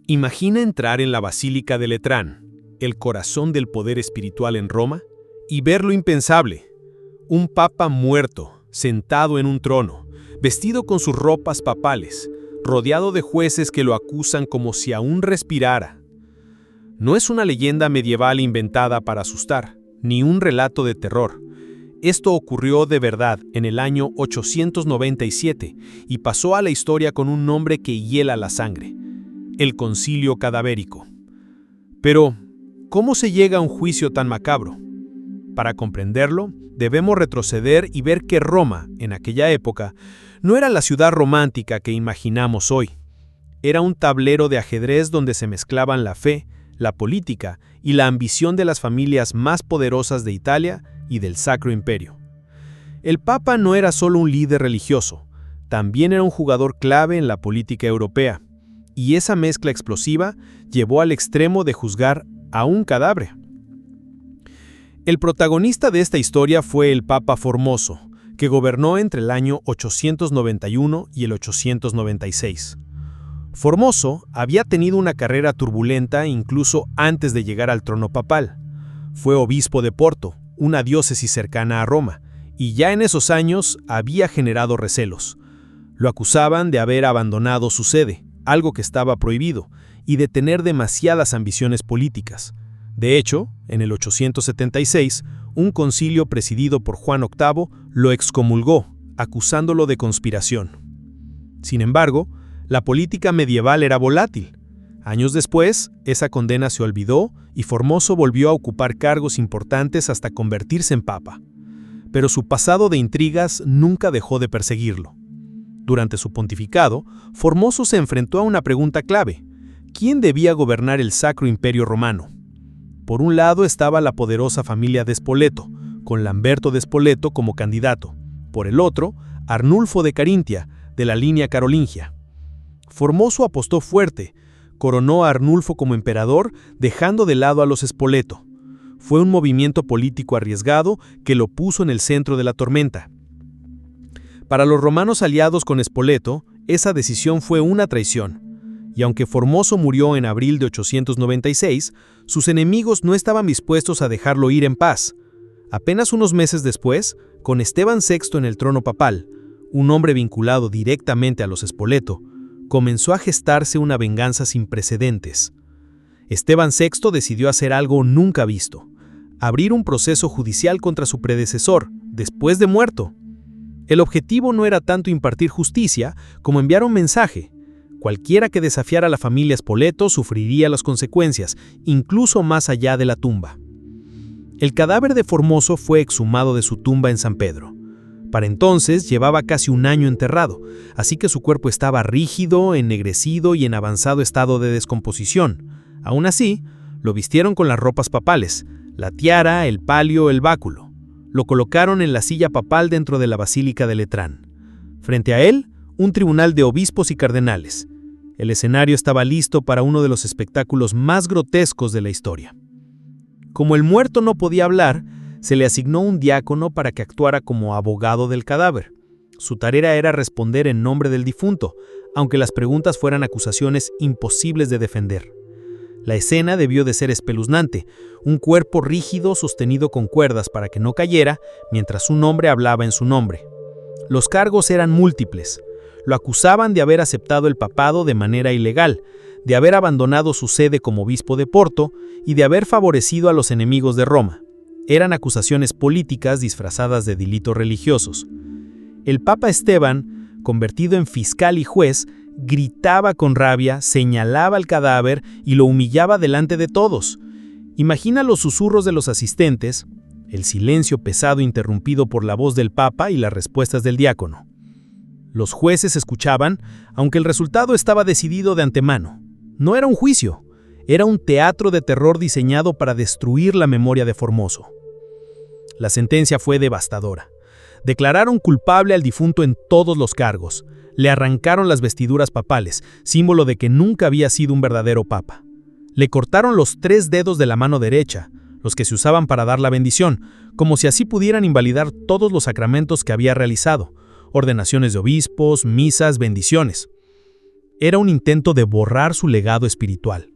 Imagina entrar en la Basílica de Letrán, el corazón del poder espiritual en Roma, y ver lo impensable. Un papa muerto, sentado en un trono, vestido con sus ropas papales, rodeado de jueces que lo acusan como si aún respirara. No es una leyenda medieval inventada para asustar, ni un relato de terror. Esto ocurrió de verdad en el año 897 y pasó a la historia con un nombre que hiela la sangre: el Concilio Cadavérico. Pero, ¿cómo se llega a un juicio tan macabro? Para comprenderlo, debemos retroceder y ver que Roma, en aquella época, no era la ciudad romántica que imaginamos hoy. Era un tablero de ajedrez donde se mezclaban la fe, la política y la ambición de las familias más poderosas de Italia y del Sacro Imperio. El Papa no era solo un líder religioso, también era un jugador clave en la política europea, y esa mezcla explosiva llevó al extremo de juzgar a un cadáver. El protagonista de esta historia fue el Papa Formoso, que gobernó entre el año 891 y el 896. Formoso había tenido una carrera turbulenta incluso antes de llegar al trono papal. Fue obispo de Porto, una diócesis cercana a Roma, y ya en esos años había generado recelos. Lo acusaban de haber abandonado su sede, algo que estaba prohibido, y de tener demasiadas ambiciones políticas. De hecho, en el 876, un concilio presidido por Juan VIII lo excomulgó, acusándolo de conspiración. Sin embargo, la política medieval era volátil. Años después, esa condena se olvidó y Formoso volvió a ocupar cargos importantes hasta convertirse en papa. Pero su pasado de intrigas nunca dejó de perseguirlo. Durante su pontificado, Formoso se enfrentó a una pregunta clave: ¿quién debía gobernar el Sacro Imperio Romano? Por un lado estaba la poderosa familia de Spoleto, con Lamberto de Spoleto como candidato. Por el otro, Arnulfo de Carintia, de la línea carolingia. Formoso apostó fuerte, coronó a Arnulfo como emperador, dejando de lado a los Spoleto. Fue un movimiento político arriesgado que lo puso en el centro de la tormenta. Para los romanos aliados con Spoleto, esa decisión fue una traición. Y aunque Formoso murió en abril de 896, sus enemigos no estaban dispuestos a dejarlo ir en paz. Apenas unos meses después, con Esteban VI en el trono papal, un hombre vinculado directamente a los Spoleto, comenzó a gestarse una venganza sin precedentes. Esteban VI decidió hacer algo nunca visto: abrir un proceso judicial contra su predecesor, después de muerto. El objetivo no era tanto impartir justicia como enviar un mensaje: cualquiera que desafiara a la familia Spoleto sufriría las consecuencias, incluso más allá de la tumba. El cadáver de Formoso fue exhumado de su tumba en San Pedro. Para entonces llevaba casi un año enterrado, así que su cuerpo estaba rígido, ennegrecido y en avanzado estado de descomposición. Aún así, lo vistieron con las ropas papales, la tiara, el palio, el báculo. Lo colocaron en la silla papal dentro de la Basílica de Letrán. Frente a él, un tribunal de obispos y cardenales. El escenario estaba listo para uno de los espectáculos más grotescos de la historia. Como el muerto no podía hablar, se le asignó un diácono para que actuara como abogado del cadáver. Su tarea era responder en nombre del difunto, aunque las preguntas fueran acusaciones imposibles de defender. La escena debió de ser espeluznante: un cuerpo rígido sostenido con cuerdas para que no cayera, mientras un hombre hablaba en su nombre. Los cargos eran múltiples. Lo acusaban de haber aceptado el papado de manera ilegal, de haber abandonado su sede como obispo de Porto y de haber favorecido a los enemigos de Roma. Eran acusaciones políticas disfrazadas de delitos religiosos. El Papa Esteban, convertido en fiscal y juez, gritaba con rabia, señalaba al cadáver y lo humillaba delante de todos. Imagina los susurros de los asistentes, el silencio pesado interrumpido por la voz del Papa y las respuestas del diácono. Los jueces escuchaban, aunque el resultado estaba decidido de antemano. No era un juicio, era un teatro de terror diseñado para destruir la memoria de Formoso. La sentencia fue devastadora. Declararon culpable al difunto en todos los cargos. Le arrancaron las vestiduras papales, símbolo de que nunca había sido un verdadero papa. Le cortaron los 3 dedos de la mano derecha, los que se usaban para dar la bendición, como si así pudieran invalidar todos los sacramentos que había realizado: ordenaciones de obispos, misas, bendiciones. Era un intento de borrar su legado espiritual.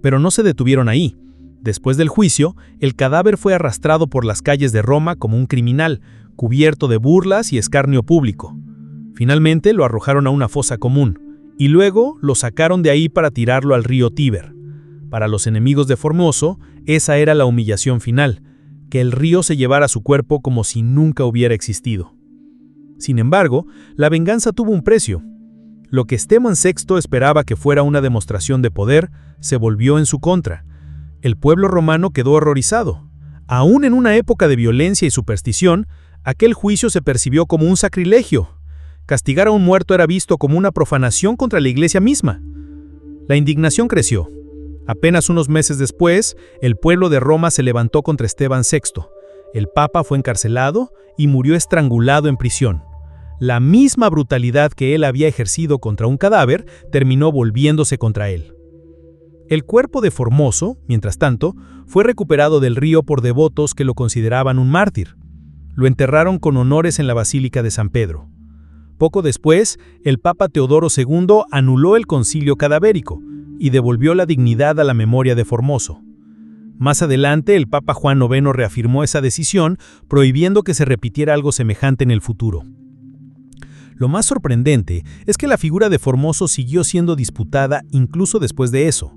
Pero no se detuvieron ahí. Después del juicio, el cadáver fue arrastrado por las calles de Roma como un criminal, cubierto de burlas y escarnio público. Finalmente lo arrojaron a una fosa común, y luego lo sacaron de ahí para tirarlo al río Tíber. Para los enemigos de Formoso, esa era la humillación final, que el río se llevara su cuerpo como si nunca hubiera existido. Sin embargo, la venganza tuvo un precio. Lo que Esteban VI esperaba que fuera una demostración de poder, se volvió en su contra. El pueblo romano quedó horrorizado. Aún en una época de violencia y superstición, aquel juicio se percibió como un sacrilegio. Castigar a un muerto era visto como una profanación contra la iglesia misma. La indignación creció. Apenas unos meses después, el pueblo de Roma se levantó contra Esteban VI. El papa fue encarcelado y murió estrangulado en prisión. La misma brutalidad que él había ejercido contra un cadáver terminó volviéndose contra él. El cuerpo de Formoso, mientras tanto, fue recuperado del río por devotos que lo consideraban un mártir. Lo enterraron con honores en la Basílica de San Pedro. Poco después, el Papa Teodoro II anuló el concilio cadavérico y devolvió la dignidad a la memoria de Formoso. Más adelante, el Papa Juan IX reafirmó esa decisión, prohibiendo que se repitiera algo semejante en el futuro. Lo más sorprendente es que la figura de Formoso siguió siendo disputada incluso después de eso.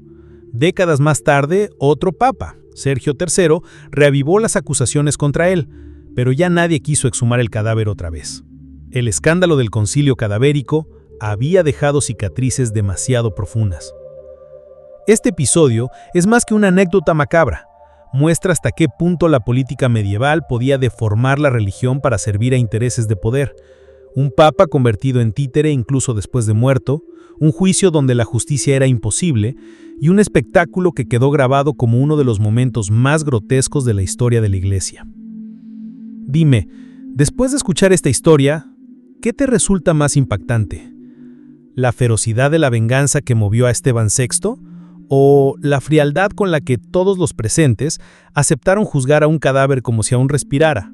Décadas más tarde, otro papa, Sergio III, reavivó las acusaciones contra él, pero ya nadie quiso exhumar el cadáver otra vez. El escándalo del concilio cadavérico había dejado cicatrices demasiado profundas. Este episodio es más que una anécdota macabra. Muestra hasta qué punto la política medieval podía deformar la religión para servir a intereses de poder. Un papa convertido en títere incluso después de muerto, un juicio donde la justicia era imposible y un espectáculo que quedó grabado como uno de los momentos más grotescos de la historia de la Iglesia. Dime, después de escuchar esta historia, ¿qué te resulta más impactante? ¿La ferocidad de la venganza que movió a Esteban VI? ¿O la frialdad con la que todos los presentes aceptaron juzgar a un cadáver como si aún respirara?